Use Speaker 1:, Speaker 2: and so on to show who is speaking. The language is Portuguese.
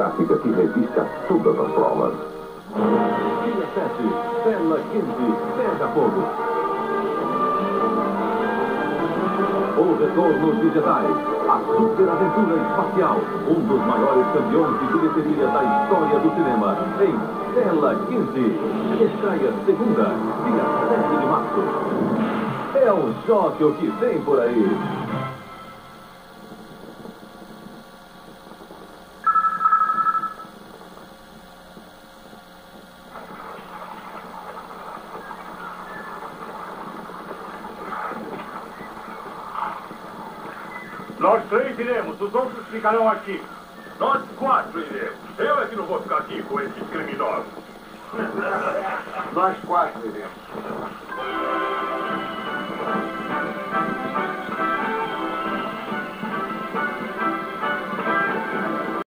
Speaker 1: gráfica que resiste a todas as provas.
Speaker 2: Dia 7, Tela Quente, Pega Fogo. O Retorno de Jedi, a superaventura espacial, um dos maiores campeões de bilheteria da história do cinema, em Tela Quente. Estreia segunda, dia 7 de março. É um choque o que tem por aí.
Speaker 3: Nós 3 iremos, os outros ficarão aqui. Nós 4 iremos. Eu é que não vou ficar aqui com esses criminosos.
Speaker 4: Nós 4 iremos.